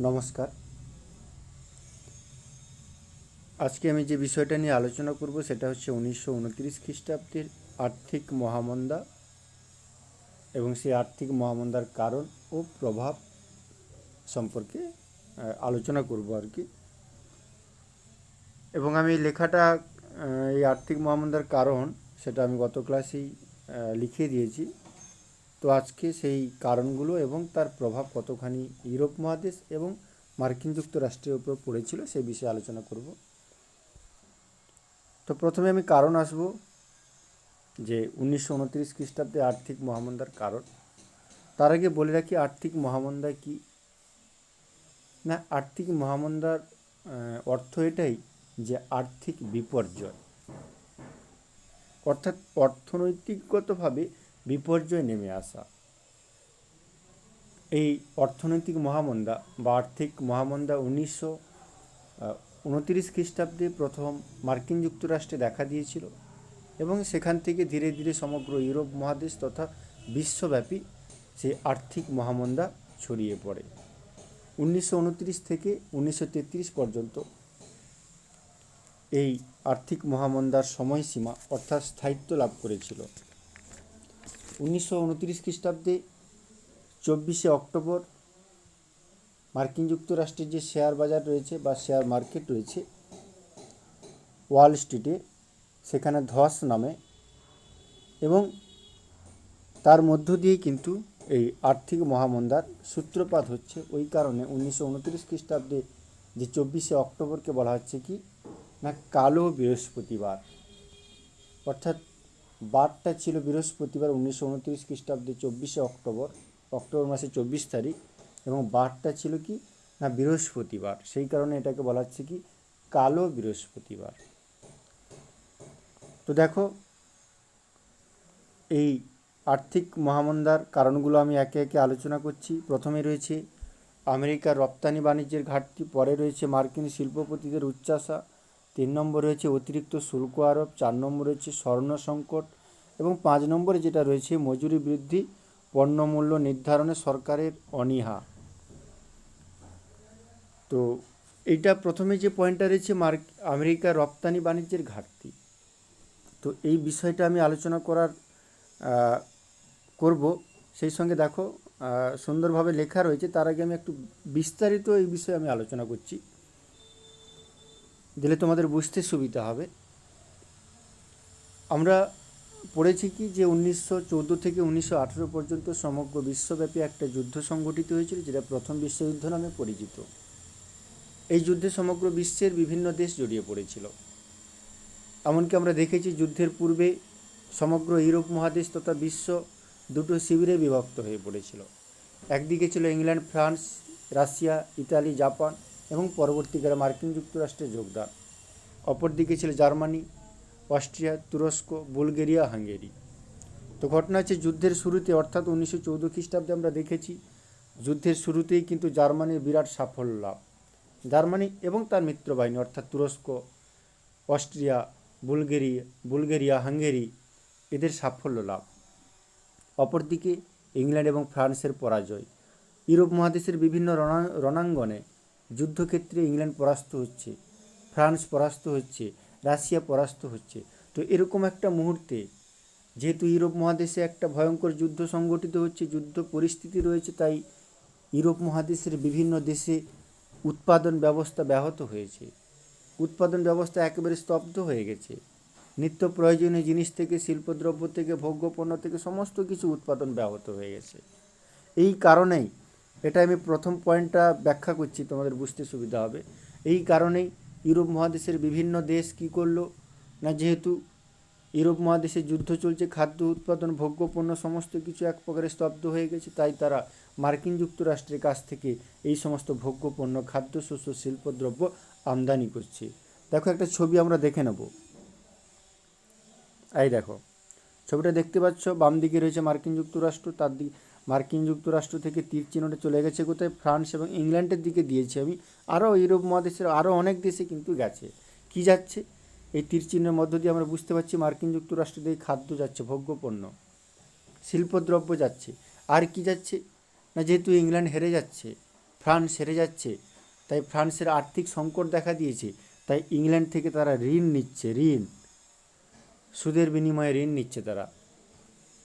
নমস্কার। আজকে আমি যে বিষয়টা নিয়ে আলোচনা করব সেটা হচ্ছে 1929 খ্রিস্টাব্দের আর্থিক মহামন্দা এবং সেই আর্থিক মহামন্দার কারণ ও প্রভাব সম্পর্কে আলোচনা করব আর কি। এবং আমি লেখাটা এই আর্থিক মহামন্দার কারণ সেটা আমি গত ক্লাসেই লিখিয়ে দিয়েছি। তো আজকে সেই কারণগুলো এবং তার প্রভাব কতখানি ইউরোপ মহাদেশ এবং মার্কিন যুক্তরাষ্ট্রের উপর পড়েছিল সেই বিষয়ে আলোচনা করব। তো প্রথমে আমি কারণ আসব যে 1929 খ্রিস্টাব্দে আর্থিক মহামন্দার কারণ। তার আগে বলে রাখি আর্থিক মহামন্দা কি না। আর্থিক মহামন্দার অর্থ এটাই যে আর্থিক বিপর্যয়, অর্থাৎ অর্থনৈতিকগতভাবে বিপর্যয় নেমে আসা। এই অর্থনৈতিক মহামন্দা বা আর্থিক মহামন্দা 1929 খ্রিস্টাব্দে প্রথম মার্কিন যুক্তরাষ্ট্রে দেখা দিয়েছিল এবং সেখান থেকে ধীরে ধীরে সমগ্র ইউরোপ মহাদেশ তথা বিশ্বব্যাপী সেই আর্থিক মহামন্দা ছড়িয়ে পড়ে। 1929 থেকে 1933 পর্যন্ত এই আর্থিক মহামন্দার সময়সীমা অর্থাৎ স্থায়িত্ব লাভ করেছিল। 1929 খ্রিস্টাব্দে 24শে অক্টোবর মার্কিন যুক্তরাষ্ট্রের যে শেয়ার বাজার রয়েছে বা শেয়ার মার্কেট রয়েছে ওয়াল স্ট্রিটে, সেখানে ধস নামে এবং তার মধ্য দিয়ে কিন্তু এই আর্থিক মহামন্দার সূত্রপাত হচ্ছে। ওই কারণে 1929 খ্রিস্টাব্দে যে 24শে অক্টোবরকে বলা হচ্ছে কি না কালো বৃহস্পতিবার, অর্থাৎ বারটা ছিল বৃহস্পতিবার 1929 খ্রিস্টাব্দে 24শে অক্টোবর, অক্টোবর মাসে 24 তারিখ, এবং বারটা ছিল কি না বৃহস্পতিবার। সেই কারণে এটাকে বলা হচ্ছে কি কালো বৃহস্পতিবার। তো দেখো, এই আর্থিক মহামন্দার কারণগুলো আমি একে একে আলোচনা করছি। প্রথমে রয়েছে আমেরিকার রপ্তানি বাণিজ্যের ঘাটতি, পরে রয়েছে মার্কিন শিল্পপতিদের উচ্চাশা, 3 নম্বর রয়েছে অতিরিক্ত শুল্ক আরোপ, 4 নম্বর রয়েছে স্বর্ণ সংকট এবং 5 নম্বরে যেটা রয়েছে মজুরি বৃদ্ধি, পণ্যমূল্য নির্ধারণে সরকারের অনীহা। তো এইটা প্রথমে যে পয়েন্টটা রয়েছে আমেরিকার রপ্তানি বাণিজ্যের ঘাটতি, তো এই বিষয়টা আমি আলোচনা করব। সেই সঙ্গে দেখো সুন্দরভাবে লেখা রয়েছে, তার আগে আমি একটু বিস্তারিত এই বিষয়ে আমি আলোচনা করছি, দিলে তোমাদের বুঝতে সুবিধা হবে। আমরা পড়েছি কি যে 1914 থেকে 1918 পর্যন্ত সমগ্র বিশ্বব্যাপী একটা যুদ্ধ সংগঠিত হয়েছিল, যেটা প্রথম বিশ্বযুদ্ধ নামে পরিচিত। এই যুদ্ধে সমগ্র বিশ্বের বিভিন্ন দেশ জড়িয়ে পড়েছিল। এমনকি আমরা দেখেছি যুদ্ধের পূর্বে সমগ্র ইউরোপ মহাদেশ তথা বিশ্ব দুটো শিবিরে বিভক্ত হয়ে পড়েছিল। একদিকে ছিল England, France, Russia, Italy, Japan এবং পরবর্তীকালে মার্কিন যুক্তরাষ্ট্রে যোগদান। অপরদিকে ছিল জার্মানি, অস্ট্রিয়া, তুরস্ক, বুলগেরিয়া, হাঙ্গেরি। তো ঘটনা হচ্ছে যুদ্ধের শুরুতে অর্থাৎ 1914 খ্রিস্টাব্দে আমরা দেখেছি যুদ্ধের শুরুতেই কিন্তু জার্মানির বিরাট সাফল্য লাভ। জার্মানি এবং তার মিত্রবাহিনী অর্থাৎ তুরস্ক, অস্ট্রিয়া, বুলগেরিয়া, হাঙ্গেরি এদের সাফল্য লাভ। অপরদিকে ইংল্যান্ড এবং ফ্রান্সের পরাজয়। ইউরোপ মহাদেশের বিভিন্ন রণাঙ্গনে যুদ্ধক্ষেত্রে ইংল্যান্ড পরাস্ত হচ্ছে, ফ্রান্স পরাস্ত হচ্ছে, রাশিয়া পরাস্ত হচ্ছে। তো এরকম একটা মুহূর্তে যেহেতু ইউরোপ মহাদেশে একটা ভয়ঙ্কর যুদ্ধ সংগঠিত হচ্ছে, যুদ্ধ পরিস্থিতি রয়েছে, তাই ইউরোপ মহাদেশের বিভিন্ন দেশে উৎপাদন ব্যবস্থা ব্যাহত হয়েছে। উৎপাদন ব্যবস্থা একেবারে স্তব্ধ হয়ে গেছে। নিত্য প্রয়োজনীয় জিনিস থেকে, শিল্পদ্রব্য থেকে, ভোগ্যপণ্য থেকে সমস্ত কিছু উৎপাদন ব্যাহত হয়ে গেছে। এই কারণেই, এটা আমি প্রথম পয়েন্টটা ব্যাখ্যা করছি, তোমাদের বুঝতে সুবিধা হবে। এই কারণেই ইউরোপ মহাদেশের বিভিন্ন দেশ কী করলো না, যেহেতু ইউরোপ মহাদেশে যুদ্ধ চলছে, খাদ্য উৎপাদন, ভোগ্যপণ্য সমস্ত কিছু এক প্রকারে স্তব্ধ হয়ে গেছে, তাই তারা মার্কিন যুক্তরাষ্ট্রের কাছ থেকে এই সমস্ত ভোগ্যপণ্য, খাদ্যশস্য, শিল্পদ্রব্য আমদানি করছে। দেখো একটা ছবি আমরা দেখে নেব। এই দেখো ছবিটা দেখতে পাচ্ছ, বাম দিকে রয়েছে মার্কিন যুক্তরাষ্ট্র, তার দিকে মার্কিন যুক্তরাষ্ট্র থেকে তীর চিহ্নটা চলে গেছে কোথায়, ফ্রান্স এবং ইংল্যান্ডের দিকে দিয়েছি আমি। আরও ইউরোপ মহাদেশের আরও অনেক দেশে কিন্তু গেছে। কি যাচ্ছে, এই তীর চিহ্নের মধ্য দিয়ে আমরা বুঝতে পারছি মার্কিন যুক্তরাষ্ট্র দিয়ে খাদ্য যাচ্ছে, ভোগ্যপণ্য, শিল্পদ্রব্য যাচ্ছে। আর কি যাচ্ছে না, যেহেতু ইংল্যান্ড হেরে যাচ্ছে, ফ্রান্স হেরে যাচ্ছে, তাই ফ্রান্সের আর্থিক সংকট দেখা দিয়েছে, তাই ইংল্যান্ড থেকে তারা ঋণ নিচ্ছে, সুদের বিনিময়ে ঋণ নিচ্ছে তারা,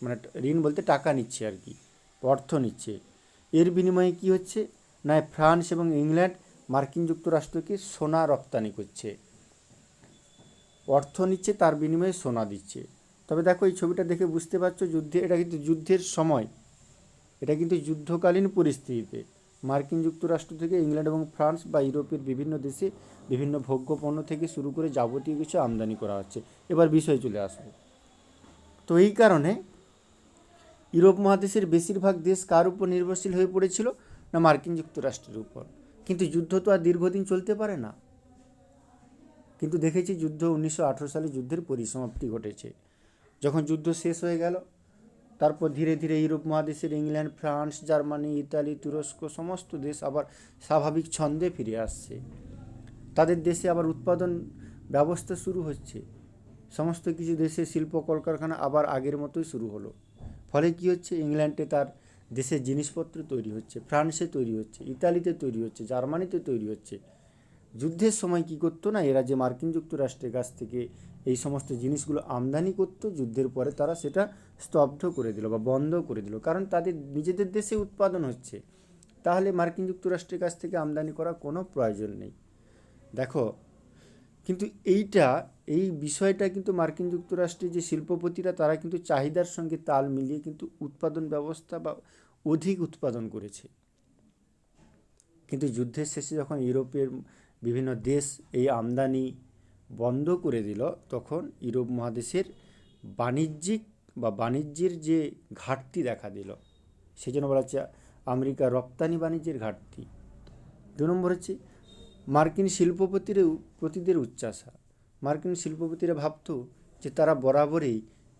মানে ঋণ বলতে টাকা নিচ্ছে আর কি, অর্থ নিচ্ছে। এর বিনিময়ে কি হচ্ছে না, ফ্রান্স এবং ইংল্যান্ড মার্কিন যুক্তরাষ্ট্রকে সোনা রপ্তানি করছে, অর্থ নিচ্ছে, তার বিনিময়ে সোনা দিচ্ছে। তবে দেখো এই ছবিটা দেখে বুঝতে পারছো এটা কিন্তু যুদ্ধের সময়, এটা কিন্তু যুদ্ধকালীন পরিস্থিতিতে মার্কিন যুক্তরাষ্ট্র থেকে ইংল্যান্ড এবং ফ্রান্স বা ইউরোপের বিভিন্ন দেশে বিভিন্ন ভোগ্য পণ্য থেকে শুরু করে যাবতীয় কিছু আমদানি করা হচ্ছে। এবার বিষয় চলে আসবে। তো এই কারণে ইউরোপ মহাদেশের বেশিরভাগ দেশ কার উপর নির্ভরশীল হয়ে পড়েছিল না, মার্কিন যুক্তরাষ্ট্রের উপর। কিন্তু যুদ্ধ তো আর দীর্ঘদিন চলতে পারে না। কিন্তু দেখেছি যুদ্ধ 1918 সালে যুদ্ধের পরিসমাপ্তি ঘটেছে। যখন যুদ্ধ শেষ হয়ে গেল, তারপর ধীরে ধীরে ইউরোপ মহাদেশের ইংল্যান্ড, ফ্রান্স, জার্মানি, ইতালি, তুরস্ক সমস্ত দেশ আবার স্বাভাবিক ছন্দে ফিরে আসছে। তাদের দেশে আবার উৎপাদন ব্যবস্থা শুরু হচ্ছে। সমস্ত কিছু দেশে শিল্প কলকারখানা আবার আগের মতোই শুরু হলো। ফলে কি হচ্ছে, ইংল্যান্ডে তার দেশের জিনিসপত্র তৈরি হচ্ছে, ফ্রান্সে তৈরি হচ্ছে, ইতালিতে তৈরি হচ্ছে, জার্মানিতে তৈরি হচ্ছে। যুদ্ধের সময় কি করতো না, এরা যে মার্কিন যুক্তরাষ্ট্রের কাছ থেকে এই সমস্ত জিনিসগুলো আমদানি করতো, যুদ্ধের পরে তারা সেটা স্তব্ধ করে দিল বা বন্ধ করে দিল, কারণ তাদের নিজেদের দেশে উৎপাদন হচ্ছে, তাহলে মার্কিন যুক্তরাষ্ট্রের কাছ থেকে আমদানি করার কোনো প্রয়োজন নেই। দেখো, কিন্তু এই বিষয়টা কিন্তু মার্কিন যুক্তরাষ্ট্রের যে শিল্পপতিরা তারা কিন্তু চাহিদার সঙ্গে তাল মিলিয়ে কিন্তু উৎপাদন ব্যবস্থা বা অধিক উৎপাদন করেছে। কিন্তু যুদ্ধের শেষে যখন ইউরোপের বিভিন্ন দেশ এই আমদানি বন্ধ করে দিল, তখন ইউরোপ মহাদেশের বাণিজ্যের যে ঘাটতি দেখা দিল, সেই জন্য বলা হচ্ছে আমেরিকার রপ্তানি বাণিজ্যের ঘাটতি। 2 নম্বর হচ্ছে মার্কিন শিল্পপতিদের উচ্চাশা। মার্কিন শিল্পপতিরা ভাবতো যে তারা বরাবরই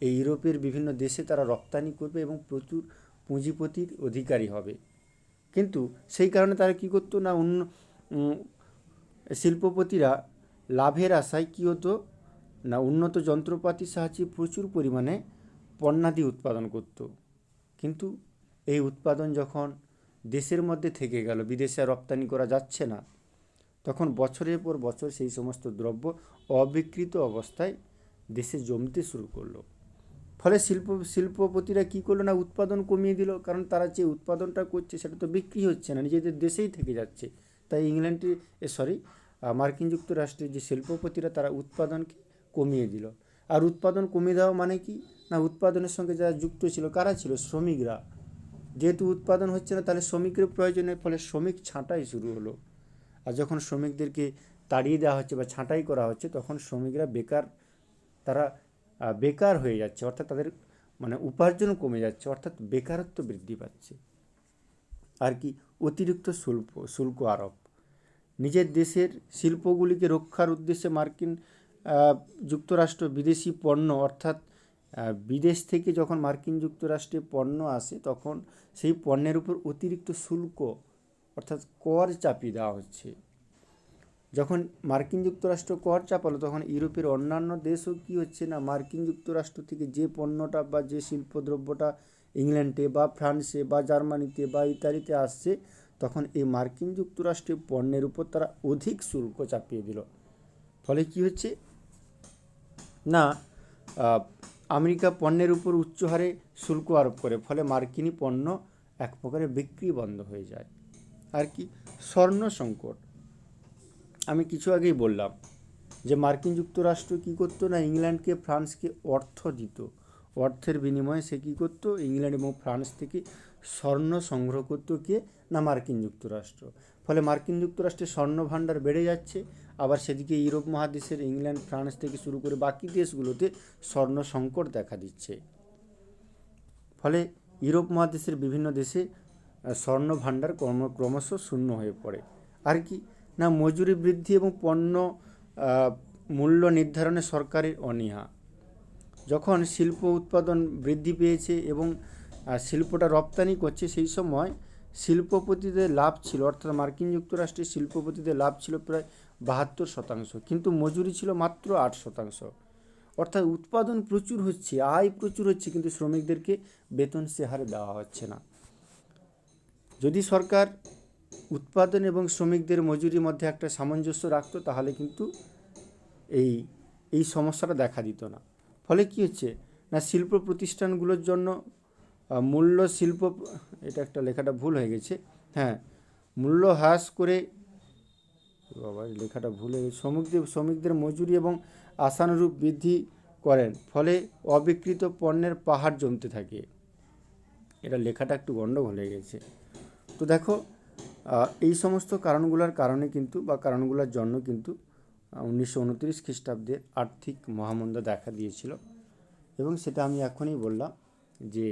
এই ইউরোপের বিভিন্ন দেশে তারা রপ্তানি করবে এবং প্রচুর পুঁজিপতির অধিকারী হবে। কিন্তু সেই কারণে তারা কী করতো না, শিল্পপতিরা লাভের আশায় কী হতো না, উন্নত যন্ত্রপাতির সাহায্যে প্রচুর পরিমাণে পণ্যাদি উৎপাদন করত। কিন্তু এই উৎপাদন যখন দেশের মধ্যে থেকে গেল, বিদেশে রপ্তানি করা যাচ্ছে না, তখন বছরের পর বছর সেই সমস্ত দ্রব্য অবিকৃত অবস্থায় দেশে জমতে শুরু করলো। ফলে শিল্পপতিরা কী করলো না, উৎপাদন কমিয়ে দিল, কারণ তারা যে উৎপাদনটা করছে সেটা তো বিক্রি হচ্ছে না, নিজেদের দেশেই থেকে যাচ্ছে। তাই মার্কিন যুক্তরাষ্ট্রের যে শিল্পপতিরা তারা উৎপাদনকে কমিয়ে দিল। আর উৎপাদন কমিয়ে দেওয়া মানে কি না, উৎপাদনের সঙ্গে যারা যুক্ত ছিল কারা ছিল, শ্রমিকরা। যেহেতু উৎপাদন হচ্ছে না, তাহলে শ্রমিকের প্রয়োজনের ফলে শ্রমিক ছাঁটাই শুরু হলো। আর যখন শ্রমিকদেরকে তাড়িয়ে দেওয়া হচ্ছে বা ছাঁটাই করা হচ্ছে, তখন শ্রমিকরা বেকার হয়ে যাচ্ছে, অর্থাৎ তাদের মানে উপার্জন কমে যাচ্ছে, অর্থাৎ বেকারত্ব বৃদ্ধি পাচ্ছে। আর কি, অতিরিক্ত শুল্ক আরোপ। নিজের দেশের শিল্পগুলিকে রক্ষার উদ্দেশ্যে মার্কিন যুক্তরাষ্ট্র বিদেশি পণ্য, অর্থাৎ বিদেশ থেকে যখন মার্কিন যুক্তরাষ্ট্রে পণ্য আসে, তখন সেই পণ্যের উপর অতিরিক্ত শুল্ক অর্থাৎ কর চাপিয়ে দেওয়া হচ্ছে। যখন মার্কিন যুক্তরাষ্ট্র কর চাপালো, তখন ইউরোপের অন্যান্য দেশও কী হচ্ছে না, মার্কিন যুক্তরাষ্ট্র থেকে যে পণ্যটা বা যে শিল্পদ্রব্যটা ইংল্যান্ডে বা ফ্রান্সে বা জার্মানিতে বা ইতালিতে আসছে, তখন এই মার্কিন যুক্তরাষ্ট্রের পণ্যের উপর তারা অধিক শুল্ক চাপিয়ে দিল। ফলে কি হচ্ছে না, আমেরিকা পণ্যের উপর উচ্চ হারে শুল্ক আরোপ করে, ফলে মার্কিনী পণ্য এক প্রকারে বিক্রি বন্ধ হয়ে যায়। আর কি, স্বর্ণ সংকট। আমি কিছু আগেই বললাম যে মার্কিন যুক্তরাষ্ট্র কী করতো না, ইংল্যান্ডকে ফ্রান্সকে অর্থ দিত, অর্থের বিনিময়ে সে কী করতো, ইংল্যান্ড এবং ফ্রান্স থেকে স্বর্ণ সংগ্রহ করতো কে না, মার্কিন যুক্তরাষ্ট্র। ফলে মার্কিন যুক্তরাষ্ট্রের স্বর্ণ ভাণ্ডার বেড়ে যাচ্ছে, আবার সেদিকে ইউরোপ মহাদেশের ইংল্যান্ড, ফ্রান্স থেকে শুরু করে বাকি দেশগুলোতে স্বর্ণ সংকট দেখা দিচ্ছে। ফলে ইউরোপ মহাদেশের বিভিন্ন দেশে স্বর্ণ ভাণ্ডার ক্রমশ শূন্য হয়ে পড়ে। আর কি না, মজুরি বৃদ্ধি এবং পণ্য মূল্য নির্ধারণে সরকারের অনীহা। যখন শিল্প উৎপাদন বৃদ্ধি পেয়েছে এবং শিল্পটা রপ্তানি করছে, সেই সময় শিল্পপতিদের লাভ ছিল, অর্থাৎ মার্কিন যুক্তরাষ্ট্রের শিল্পপতিদের লাভ ছিল প্রায় 72%, কিন্তু মজুরি ছিল মাত্র 8%। অর্থাৎ উৎপাদন প্রচুর হচ্ছে, আয় প্রচুর হচ্ছে, কিন্তু শ্রমিকদেরকে বেতন সে হারে দেওয়া হচ্ছে না। যদি সরকার উৎপাদন এবং শ্রমিকদের মজুরির মধ্যে একটা সামঞ্জস্য রাখতো, তাহলে কিন্তু এই এই সমস্যাটা দেখা দিত না। ফলে কী হচ্ছে না, শিল্প প্রতিষ্ঠানগুলোর জন্য মূল্য শিল্প, এটা একটা লেখাটা ভুল হয়ে গেছে, হ্যাঁ, মূল্য হ্রাস করে, বাবা লেখাটা ভুল হয়ে গেছে, শ্রমিকদের মজুরি এবং আশানুরূপ বৃদ্ধি করেন, ফলে অবিকৃত পণ্যের পাহাড় জমতে থাকে। এটা লেখাটা একটু গণ্ডগোল হয়ে গেছে। তো দেখো, এই সমস্ত কারণগুলোর কারণে কিন্তু বা কারণগুলোর জন্য কিন্তু 1929 খ্রিস্টাব্দে আর্থিক মহামন্দা দেখা দিয়েছিল। এবং সেটা আমি এখনই বললাম যে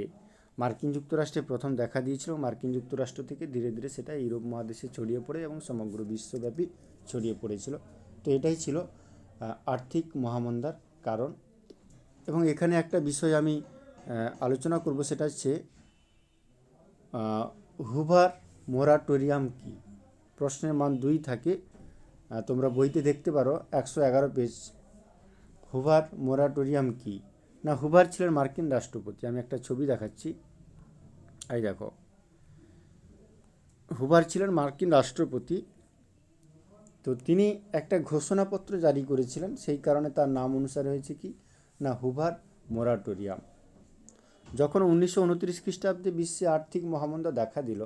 মার্কিন যুক্তরাষ্ট্রে প্রথম দেখা দিয়েছিল, মার্কিন যুক্তরাষ্ট্র থেকে ধীরে ধীরে সেটা ইউরোপ মহাদেশে ছড়িয়ে পড়ে এবং সমগ্র বিশ্বব্যাপী ছড়িয়ে পড়েছিল। তো এটাই ছিল আর্থিক মহামন্দার কারণ। এবং এখানে একটা বিষয় আমি আলোচনা করব, সেটা হচ্ছে হুভার মোরাটোরিয়াম কি। প্রশ্নের মান 2 থাকে, তোমরা বইতে দেখতে পারো 111 পেজ। হুভার মোরাটোরিয়াম কি না, হুভার ছিলেন মার্কিন রাষ্ট্রপতি। আমি একটা ছবি দেখাচ্ছি, এই দেখো, হুভার ছিলেন মার্কিন রাষ্ট্রপতি। তো তিনি একটা ঘোষণাপত্র জারি করেছিলেন, সেই কারণে তার নাম অনুসারে হয়েছে কি না, হুভার মোরাটোরিয়াম। যখন 1929 খ্রিস্টাব্দে বিশ্বে আর্থিক মহামন্দা দেখা দিল,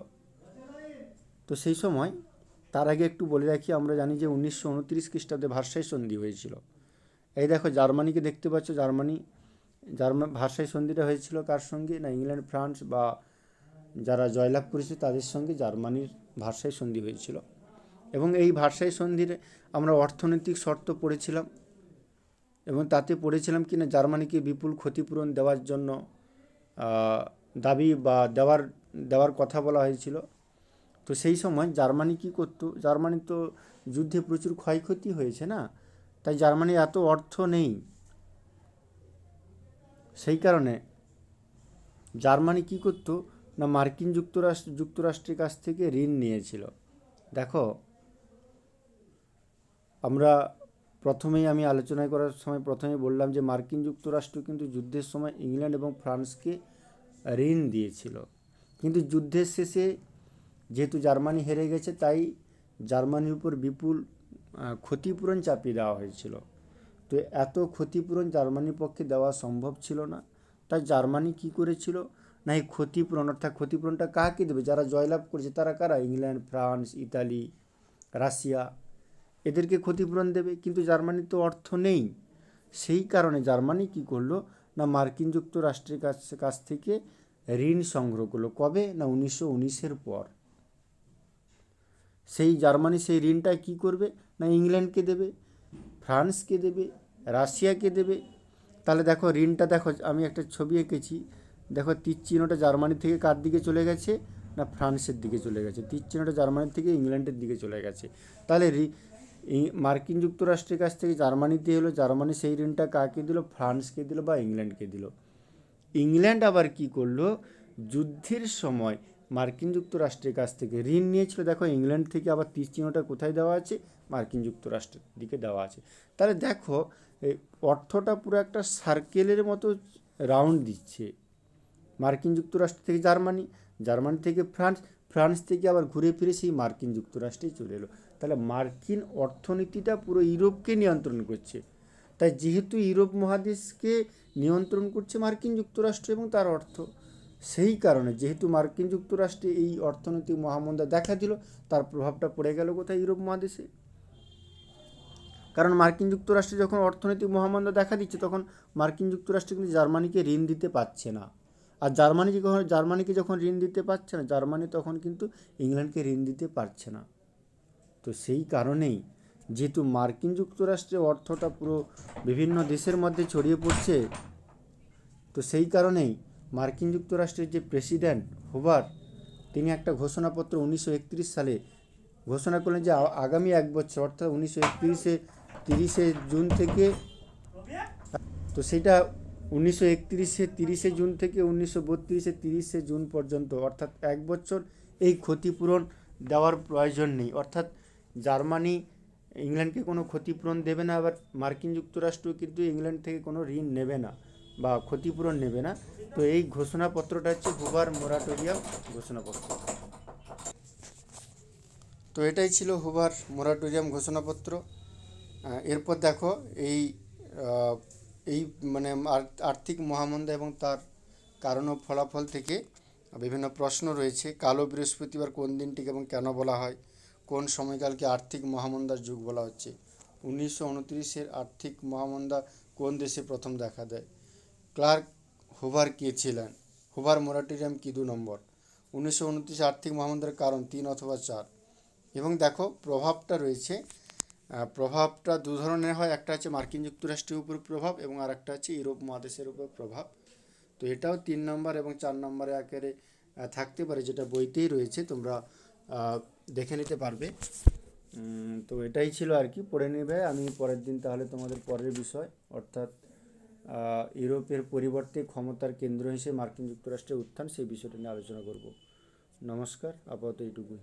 তো সেই সময়, তার আগে একটু বলে রাখি, আমরা জানি যে 1929 খ্রিস্টাব্দে ভার্সাই সন্ধি হয়েছিল। এই দেখো জার্মানিকে দেখতে পাচ্ছ, ভার্সাই সন্ধিটা হয়েছিল কার সঙ্গে না, ইংল্যান্ড, ফ্রান্স বা যারা জয়লাভ করেছে তাদের সঙ্গে জার্মানির ভার্সাই সন্ধি হয়েছিল। এবং এই ভার্সাই সন্ধির আমরা অর্থনৈতিক শর্ত পড়েছিলাম, এবং তাতে পড়েছিলাম কি না, জার্মানিকে বিপুল ক্ষতিপূরণ দেওয়ার জন্য দাবি বা দেওয়ার কথা বলা হয়েছিল। তো সেই সময় জার্মানি কী করতো, জার্মানি তো যুদ্ধে প্রচুর ক্ষয়ক্ষতি হয়েছে না, তাই জার্মানির এত অর্থ নেই। সেই কারণে জার্মানি কী করতো না, মার্কিন যুক্তরাষ্ট্রের কাছ থেকে ঋণ নিয়েছিল। দেখো, আমরা আমি আলোচনা করার সময় প্রথমে বললাম যে মার্কিন যুক্তরাষ্ট্র কিন্তু যুদ্ধের সময় ইংল্যান্ড এবং ফ্রান্সকে ঋণ দিয়েছিল, কিন্তু যুদ্ধের শেষে যেহেতু জার্মানি হেরে গেছে, তাই জার্মানির উপর বিপুল ক্ষতিপূরণ চাপিয়ে দেওয়া হয়েছিল। তো এত ক্ষতিপূরণ জার্মানির পক্ষে দেওয়া সম্ভব ছিল না, তাই জার্মানি কী করেছিল না, এই ক্ষতিপূরণ, অর্থাৎ ক্ষতিপূরণটা কাকে দেবে, যারা জয়লাভ করেছে তারা কারা, ইংল্যান্ড, ফ্রান্স, ইতালি, রাশিয়া, এদেরকে ক্ষতিপূরণ দেবে। কিন্তু জার্মানির তো অর্থ নেই, সেই কারণে জার্মানি কী করলো না, মার্কিন যুক্তরাষ্ট্রের কাছ থেকে ঋণ সংগ্রহ করলো। কবে না, 1919-এর পর। সেই জার্মানি সেই ঋণটা কী করবে না, ইংল্যান্ডকে দেবে, ফ্রান্সকে দেবে, রাশিয়াকে দেবে। তাহলে দেখো ঋণটা, দেখো আমি একটা ছবি এঁকেছি, দেখো তীর চিহ্নটা জার্মানি থেকে কার দিকে চলে গেছে না, ফ্রান্সের দিকে চলে গেছে। তীর চিহ্নটা জার্মানি থেকে ইংল্যান্ডের দিকে চলে গেছে। তাহলে মার্কিন যুক্তরাষ্ট্রের কাছ থেকে জার্মানিতে হলো, জার্মানি সেই ঋণটা কাকে দিল, ফ্রান্সকে দিল বা ইংল্যান্ডকে দিল। ইংল্যান্ড আবার কি করলো, যুদ্ধের সময় মার্কিন যুক্তরাষ্ট্রের কাছ থেকে ঋণ নিয়েছিল। দেখো ইংল্যান্ড থেকে আবার তীর চিহ্নটা কোথায় দেওয়া আছে, মার্কিন যুক্তরাষ্ট্রের দিকে দেওয়া আছে। তাহলে দেখো এই অর্থটা পুরো একটা সার্কেলের মতো রাউন্ড দিচ্ছে। মার্কিন যুক্তরাষ্ট্র থেকে জার্মানি, জার্মানি থেকে ফ্রান্স, ফ্রান্স থেকে আবার ঘুরে ফিরে সেই মার্কিন যুক্তরাষ্ট্রেই চলে এলো। তাহলে মার্কিন অর্থনীতিটা পুরো ইউরোপকে নিয়ন্ত্রণ করছে। তাই যেহেতু ইউরোপ মহাদেশকে নিয়ন্ত্রণ করছে মার্কিন যুক্তরাষ্ট্র এবং তার অর্থ, সেই কারণে যেহেতু মার্কিন যুক্তরাষ্ট্রে এই অর্থনৈতিক মহামন্দা দেখা দিল, তার প্রভাবটা পড়ে গেল কোথায়, ইউরোপ মহাদেশে। কারণ মার্কিন যুক্তরাষ্ট্রে যখন অর্থনৈতিক মহামন্দা দেখা দিচ্ছে, তখন মার্কিন যুক্তরাষ্ট্র কিন্তু জার্মানিকে ঋণ দিতে পারছে না। আর জার্মানিকে যখন ঋণ দিতে পারছে না, জার্মানি তখন কিন্তু ইংল্যান্ডকে ঋণ দিতে পারছে না। তো সেই কারণেই যেহেতু মার্কিন যুক্তরাষ্ট্রে অর্থটা পুরো বিভিন্ন দেশের মধ্যে ছড়িয়ে পড়ছে, তো সেই কারণেই মার্কিন যুক্তরাষ্ট্রের যে প্রেসিডেন্ট হুভার, তিনি একটা ঘোষণাপত্র 1931 সালে ঘোষণা করলেন যে আগামী 1 বছর, অর্থাৎ 1931-30 জুন থেকে, তো সেটা 1931-30 জুন থেকে 1932-30 জুন পর্যন্ত, অর্থাৎ 1 বছর এই ক্ষতিপূরণ দেওয়ার প্রয়োজন নেই। অর্থাৎ জার্মানি ইংল্যান্ডকে কোনো ক্ষতিপূরণ দেবে না, আবার মার্কিন যুক্তরাষ্ট্র কিন্তু ইংল্যান্ড থেকে কোনো ঋণ নেবে না বা ক্ষতিপূরণ নেবে না। তো এই ঘোষণাপত্রটা হচ্ছে হুভার মোরাটোরিয়াম ঘোষণাপত্র। তো এটাই ছিল হুভার মোরাটোরিয়াম ঘোষণাপত্র। এরপর দেখো এই আহ, এই মানে আর্থিক মহামন্দা এবং তার কারণ ও ফলাফল থেকে বিভিন্ন প্রশ্ন রয়েছে। কালো বৃহস্পতিবার কোন দিনটিকে এবং কেন বলা হয়? কোন সময়কালকে আর্থিক মহামন্দার যুগ বলা হচ্ছে? 1929-এর আর্থিক মহামন্দা কোন দেশে প্রথম দেখা দেয়? ক্লার্ক হুভার কে ছিলেন? হুভার মোরাটোরিয়াম কি 2 নম্বর? 1929 আর্থিক মহামন্দার কারণ 3 অথবা 4? এবং দেখো প্রভাবটা রয়েছে, প্রভাবটা দু ধরনের হয়, একটা হচ্ছে মার্কিন যুক্তরাষ্ট্রের উপর প্রভাব এবং আর একটা হচ্ছে ইউরোপ মহাদেশের উপর প্রভাব। তো এটাও 3 নম্বর এবং 4 নম্বরে আকারে থাকতে পারে, যেটা বইতেই রয়েছে, তোমরা দেখে নিতে পারবে। তো এটাই ছিল আর কি, পড়ে নেবে। আমি পরের দিন তাহলে তোমাদের পরের বিষয় অর্থাৎ ইউরোপের পরিবর্তে ক্ষমতার কেন্দ্র হিসেবে মার্কিন যুক্তরাষ্ট্রের উত্থান, সেই বিষয়টা নিয়ে আলোচনা করব। নমস্কার, আপাতত এইটুকুই।